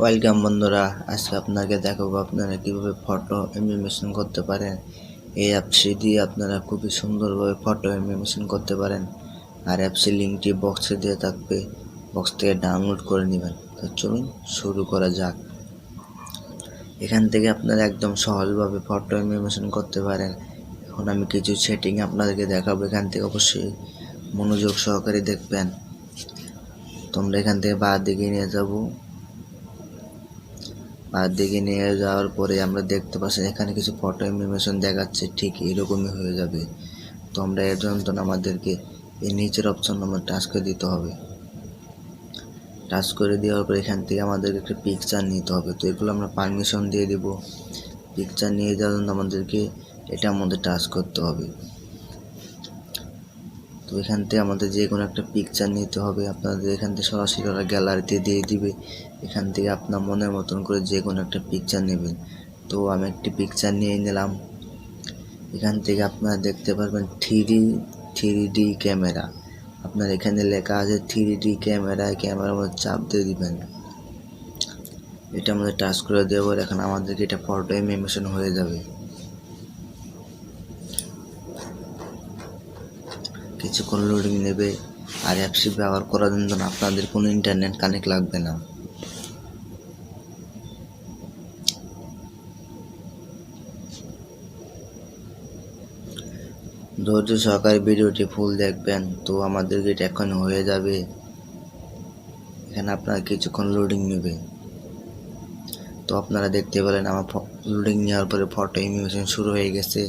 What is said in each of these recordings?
Welcome বন্ধুরা, আজকে আপনাকে দেখাবো আপনারা কিভাবে ফটো অ্যানিমেশন করতে পারেন। এই অ্যাপসটি দিয়ে আপনারা খুবই সুন্দরভাবে ফটো অ্যানিমেশন করতে পারেন। আর অ্যাপসের লিঙ্কটি বক্সে দিয়ে থাকবে, বক্স থেকে ডাউনলোড করে নেবেন। তো চলুন শুরু করা যাক। এখান থেকে আপনারা একদম সহজভাবে ফটো অ্যানিমেশন করতে পারেন। এখন আমি কিছু সেটিং আপনাদেরকে দেখাবো, এখান থেকে অবশ্যই মনোযোগ সহকারে দেখবেন। তোমরা এখান থেকে বাঁ দিকে নিয়ে যাবো। আর দিকে নিয়ে যাওয়ার পরে আমরা দেখতে পাচ্ছি এখানে কিছু ফটো অ্যানিমেশন দেখাচ্ছে, ঠিক এরকমই হয়ে যাবে। তো আমরা এর জন্য আমাদেরকে এই নিচের অপশন আমরা টাচ করে দিতে হবে। টাচ করে দেওয়ার পর এখান থেকে আমাদেরকে একটা পিকচার নিতে হবে। তো এগুলো আমরা পারমিশন দিয়ে দিব। পিকচার নিয়ে যাওয়ার জন্য আমাদেরকে এটার মধ্যে টাচ করতে হবে। তো এখান থেকে আমাদের যে কোনো একটা পিকচার নিতে হবে। আপনাদের এখান থেকে সরাসরি ওরা গ্যালারিতে দিয়ে দিবে। এখান থেকে আপনার মনের মতন করে যে কোনো একটা পিকচার নেবেন। তো আমি একটি পিকচার নিয়ে নিলাম। এখান থেকে আপনারা দেখতে পারবেন থ্রি ডি ক্যামেরা। আপনার এখানে লেখা আছে থ্রি ডি ক্যামেরার মধ্যে চাপ দিয়ে দিবেন। এটা আমাদের টাচ করে দেওয়ার এখন আমাদেরকে এটা ফটো অ্যানিমেশন হয়ে যাবে। কিছুক্ষণ লোডিং নেবে। আর অ্যাপসটি ব্যবহার করার জন্য আপনাদের কোনো ইন্টারনেট কানেক্ট লাগবে না। ধৈর্য সহকারে ভিডিওটি ফুল দেখবেন। তো আমাদের এটা এখন হয়ে যাবে। এখানে আপনার কিছুক্ষণ লোডিং নেবে। তো আপনারা দেখতে পেলেন আমার লোডিং নেওয়ার পরে ফটো অ্যানিমেশন শুরু হয়ে গেছে।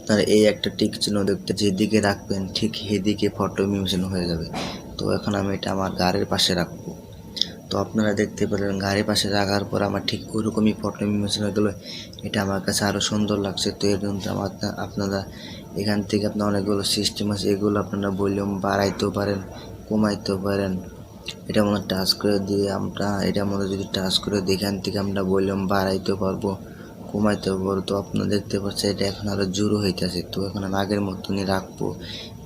আপনারা এই একটা টিক চিহ্ন দেখতে যেদিকে রাখবেন ঠিক সেদিকে ফটো অ্যানিমেশন হয়ে যাবে। তো এখন আমি এটা আমার গাড়ির পাশে রাখবো। তো আপনারা দেখতে পেলেন গাড়ির পাশে রাখার পর আমার ঠিক ওরকমই ফটো অ্যানিমেশন হয়ে গেলো। এটা আমার কাছে আরও সুন্দর লাগছে। তো এর জন্য আপনারা এখান থেকে আপনার অনেকগুলো সিস্টেম আছে, এগুলো আপনারা ভলিউম বাড়াইতেও পারেন, কমাইতেও পারেন। এটার মধ্যে টাচ করে দিয়ে আমরা এটার মধ্যে যদি টাচ করে দিই এখান থেকে আমরা ভলিউম বাড়াইতেও পারবো, কমাইতেও পারবো। তো আপনারা দেখতে পাচ্ছেন এটা এখন আরও জোরও হইতেছে। তো এখন আমি আগের মতনই রাখবো।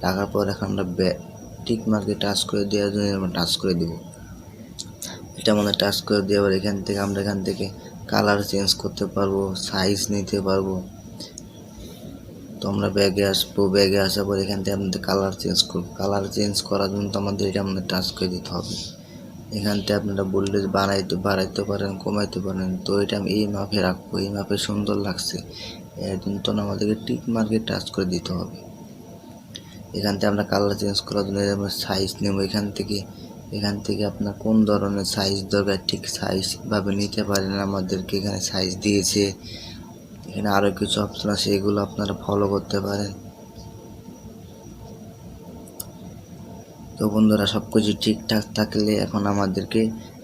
রাখার পর এখন আমরা টিক মার্কে টাচ করে দেওয়ার জন্য আমরা টাচ করে দেবো। এটা মনে টাচ করে দেওয়ার এখান থেকে কালার চেঞ্জ করতে পারবো, সাইজ নিতে পারবো। তো আমরা ব্যাগে আসবো, ব্যাগে আসার পর এখান থেকে আপনাদের কালার চেঞ্জ করবো। কালার চেঞ্জ করার জন্য তো আমাদের এটা আমাদের টাচ করে দিতে হবে। এখান থেকে আপনারা বললে বাড়াইতে পারেন, কমাইতে পারেন। তো এটা আমি এই মাপে রাখবো, এই মাপে সুন্দর লাগছে। এর জন্য তো আমাদেরকে টিক মার্কে টাচ করে দিতে হবে। এখান থেকে আমরা কালার চেঞ্জ করার জন্য আমরা সাইজ নেব। এখান থেকে আপনার কোন ধরনের সাইজ দরকার ঠিক সাইজভাবে নিতে পারেন। আমাদেরকে এখানে সাইজ দিয়েছে। এখানে আরও কিছু অপশন আছে, এগুলো আপনারা ফলো করতে পারেন। তো বন্ধুরা সব কিছু ঠিকঠাক থাকলে এখন আমাদেরকে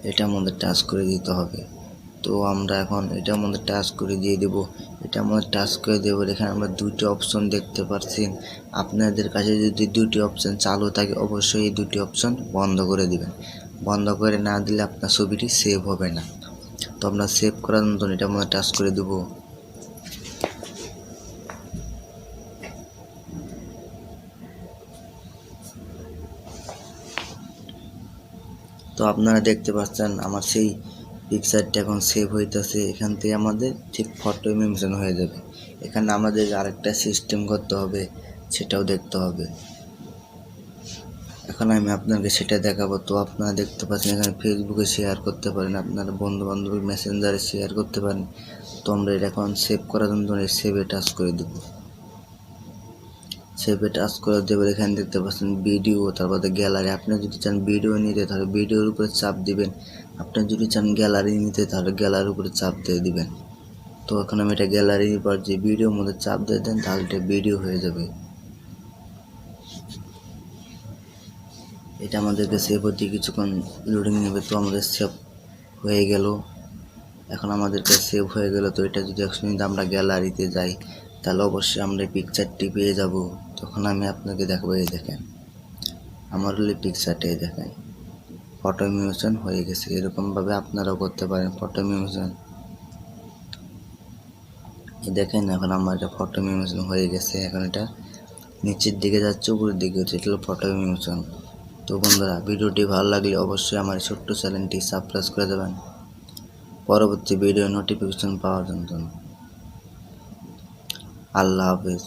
এটার মধ্যে টাচ করে দিতে হবে। তো আমরা এখন এটার মধ্যে টাচ করে দিয়ে দেব। এটার মধ্যে টাচ করে দেবো। এখানে আমরা দুটি অপশন দেখতে পাচ্ছেন। আপনাদের কাছে যদি দুটি অপশন চালু থাকে অবশ্যই এই দুটি অপশন বন্ধ করে দিবেন। বন্ধ করে না দিলে আপনার ছবিটি সেভ হবে না। তো আমরা সেভ করার মতন এটার মধ্যে টাচ করে দেবো। তো আপনারা দেখতে পাচ্ছেন আমার সেই পিকচারটা এখন সেভ হইতেছে। এখান থেকে আমাদের ঠিক ফটো অ্যানিমেশন হয়ে যাবে। এখানে আমাদের আরেকটা সিস্টেম করতে হবে, সেটাও দেখতে হবে। এখন আমি আপনাকে সেটা দেখাবো। তো আপনারা দেখতে পাচ্ছেন এখানে ফেসবুকে শেয়ার করতে পারেন, আপনারা বন্ধু বান্ধব মেসেঞ্জারে শেয়ার করতে পারেন। তো আমরা এটা এখন সেভ করার জন্য সেভে টাচ করে দেব। সেভে টাচ করে দেবো। এখানে দেখতে পাচ্ছেন ভিডিও, তারপরে গ্যালারি। আপনি যদি চান ভিডিও নিতে তাহলে ভিডিওর উপরে চাপ দিবেন। আপনি যদি চান গ্যালারি নিতে তাহলে গ্যালারির উপরে চাপ দিয়ে দিবেন। তো এখন আমি এটা গ্যালারির পর যে ভিডিওর মধ্যে চাপ দিয়ে দেন তাহলে এটা ভিডিও হয়ে যাবে। এটা আমাদেরকে সেভ হতে কিছুক্ষণ লোডিং নেবে। তো আমাদের সেভ হয়ে গেল। এখন আমাদেরকে সেভ হয়ে গেল। তো এটা যদি এখন আমরা গ্যালারিতে যাই তাহলে অবশ্যই আমরা পিকচারটি পেয়ে যাব। তখন আমি আপনাকে দেখাবো। এই দেখেন আমার হলে পিকচারটাই দেখেন ফটো অ্যানিমেশন হয়ে গেছে। এরকমভাবে আপনারাও করতে পারেন ফটো অ্যানিমেশন। দেখেন এখন আমার এটা ফটো অ্যানিমেশন হয়ে গেছে। এখন এটা নিচের দিকে যাচ্ছে, উপরের দিকে হচ্ছে, এটা হলো ফটো অ্যানিমেশন। তো বন্ধুরা, ভিডিওটি ভালো লাগলে অবশ্যই আমার ছোট্ট চ্যানেলটি সাবস্ক্রাইব করে দেবেন পরবর্তী ভিডিও নোটিফিকেশন পাওয়ার জন্য। আল্লাহ হাফেজ।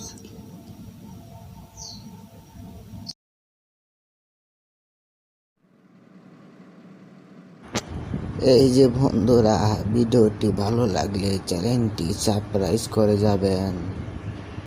এই যে বন্ধুরা, ভিডিওটি ভালো লাগলে চ্যানেলটি সাবস্ক্রাইব করে যাবেন।